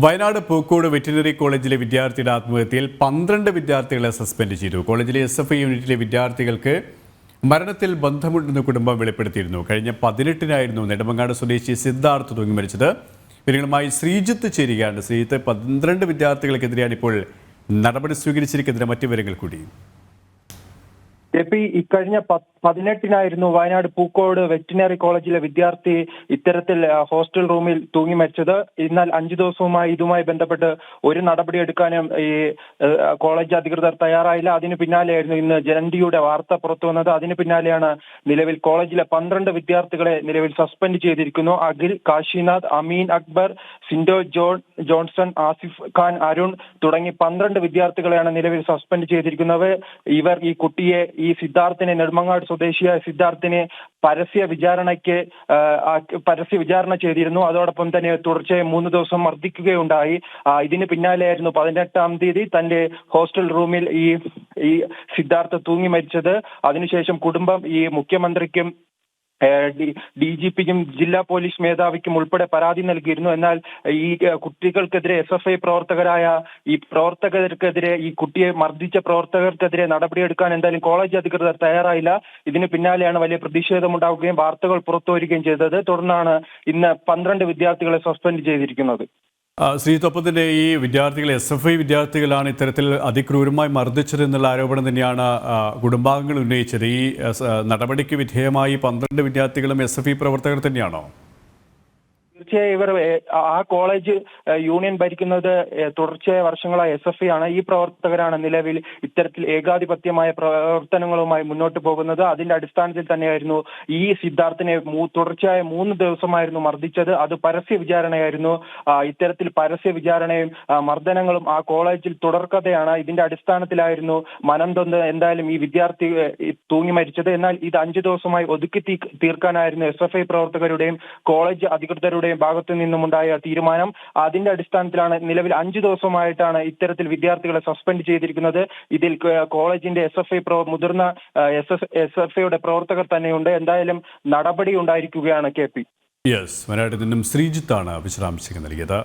Wayanad Pookode veterinary കോളേജിലെ വിദ്യാർത്ഥിയുടെ ആത്മഹത്യയിൽ 12 വിദ്യാർത്ഥികളെ സസ്പെൻഡ് ചെയ്തു. കോളേജിലെ SFI യൂണിറ്റിലെ വിദ്യാർത്ഥികൾക്ക് മരണത്തിൽ ബന്ധമുണ്ടെന്ന് കുടുംബം വെളിപ്പെടുത്തിയിരുന്നു. കഴിഞ്ഞ 18-നായിരുന്നു നെടുമങ്ങാട് സ്വദേശി സിദ്ധാർത്ഥ് തൂങ്ങി മരിച്ചത്. ഇവരുമായി ശ്രീജിത്ത് ചേരുകയാണ്. ശ്രീജിത്ത്, 12 വിദ്യാർത്ഥികൾക്കെതിരെയാണ് ഇപ്പോൾ നടപടി സ്വീകരിച്ചിരിക്കുന്നതിന് മറ്റു വിവരങ്ങൾ കൂടി. ഇക്കഴിഞ്ഞ 18-നായിരുന്നു വയനാട് പൂക്കോട് വെറ്റിനറി കോളേജിലെ വിദ്യാർത്ഥി ഇത്തരത്തിൽ ഹോസ്റ്റൽ റൂമിൽ തൂങ്ങി മരിച്ചത്. എന്നാൽ 5 ദിവസവുമായി ഇതുമായി ബന്ധപ്പെട്ട് ഒരു നടപടി എടുക്കാനും ഈ കോളേജ് അധികൃതർ തയ്യാറായില്ല. അതിന് പിന്നാലെയായിരുന്നു ഇന്ന് ജനന്തിയുടെ വാർത്ത പുറത്തു വന്നത്. അതിന് പിന്നാലെയാണ് നിലവിൽ കോളേജിലെ 12 വിദ്യാർത്ഥികളെ നിലവിൽ സസ്പെൻഡ് ചെയ്തിരിക്കുന്നു. അഖിൽ, കാശിനാഥ്, അമീൻ അക്ബർ, സിൻഡോ ജോൺസൺ, ആസിഫ് ഖാൻ, അരുൺ തുടങ്ങി 12 വിദ്യാർത്ഥികളെയാണ് നിലവിൽ സസ്പെൻഡ് ചെയ്തിരിക്കുന്നത്. ഇവർ ഈ കുട്ടിയെ സിദ്ധാർത്ഥിനെ നെടുമങ്ങാട് സ്വദേശിയായ സിദ്ധാർത്ഥിനെ പരസ്യ വിചാരണ ചെയ്തിരുന്നു. അതോടൊപ്പം തന്നെ തുടർച്ചയായി 3 ദിവസം മർദ്ദിക്കുകയുണ്ടായി. ഇതിന് പിന്നാലെയായിരുന്നു 18-ാം തീയതി തന്റെ ഹോസ്റ്റൽ റൂമിൽ ഈ സിദ്ധാർത്ഥ തൂങ്ങി മരിച്ചത്. അതിനുശേഷം കുടുംബം ഈ മുഖ്യമന്ത്രിക്കും DGPക്കും ജില്ലാ പോലീസ് മേധാവിക്കും ഉൾപ്പെടെ പരാതി നൽകിയിരുന്നു. എന്നാൽ ഈ കുട്ടികൾക്കെതിരെ SFI പ്രവർത്തകരായ ഈ പ്രവർത്തകർക്കെതിരെ, ഈ കുട്ടിയെ മർദ്ദിച്ച പ്രവർത്തകർക്കെതിരെ നടപടിയെടുക്കാൻ എന്തായാലും കോളേജ് അധികൃതർ തയ്യാറായില്ല. ഇതിന് പിന്നാലെയാണ് വലിയ പ്രതിഷേധമുണ്ടാവുകയും വാർത്തകൾ പുറത്തു വരികയും ചെയ്തത്. തുടർന്നാണ് ഇന്ന് 12 വിദ്യാർത്ഥികളെ സസ്പെൻഡ് ചെയ്തിരിക്കുന്നത്. ശ്രീജിത്ത്, തന്നെ ഈ വിദ്യാർത്ഥികൾ SFI വിദ്യാർത്ഥികളാണ് ഇത്തരത്തിൽ അതിക്രൂരമായി മർദ്ദിച്ചത് എന്നുള്ള ആരോപണം തന്നെയാണ് കുടുംബാംഗങ്ങൾ ഉന്നയിച്ചത്. ഈ നടപടിക്ക് വിധേയമായി 12 വിദ്യാർത്ഥികളും SFI പ്രവർത്തകർ തന്നെയാണോ? തീർച്ചയായും ഇവർ ആ കോളേജ് യൂണിയൻ ഭരിക്കുന്നത് തുടർച്ചയായ വർഷങ്ങളായി SFI ആണ്. ഈ പ്രവർത്തകരാണ് നിലവിൽ ഇത്തരത്തിൽ ഏകാധിപത്യമായ പ്രവർത്തനങ്ങളുമായി മുന്നോട്ട് പോകുന്നത്. അതിന്റെ അടിസ്ഥാനത്തിൽ തന്നെയായിരുന്നു ഈ സിദ്ധാർത്ഥിനെ തുടർച്ചയായ 3 ദിവസമായിരുന്നു മർദ്ദിച്ചത്. അത് പരസ്യ വിചാരണയായിരുന്നു. ഇത്തരത്തിൽ പരസ്യ വിചാരണയും മർദ്ദനങ്ങളും ആ കോളേജിൽ തുടർക്കഥയാണ്. ഇതിന്റെ അടിസ്ഥാനത്തിലായിരുന്നു മനംതൊന്ന് എന്തായാലും ഈ വിദ്യാർത്ഥി തൂങ്ങി മരിച്ചത്. എന്നാൽ ഇത് 5 ദിവസമായി ഒതുക്കി തീർക്കാനായിരുന്നു SFI പ്രവർത്തകരുടെയും കോളേജ് അധികൃതരുടെയും ഭാഗത്തു നിന്നുമുണ്ടായ തീരുമാനം. അതിന്റെ അടിസ്ഥാനത്തിലാണ് നിലവിൽ 5 ദിവസമായിട്ടാണ് ഇത്തരത്തിൽ വിദ്യാർത്ഥികളെ സസ്പെൻഡ് ചെയ്തിരിക്കുന്നത്. ഇതിൽ കോളേജിന്റെ SFI മുതിർന്ന SFIയുടെ പ്രവർത്തകർ തന്നെയുണ്ട്. എന്തായാലും നടപടി ഉണ്ടായിരിക്കുകയാണ്. KP വയനാട്ടിൽ നിന്നും ശ്രീജിത്താണ് വിശദാംശങ്ങൾ നൽകിയത്.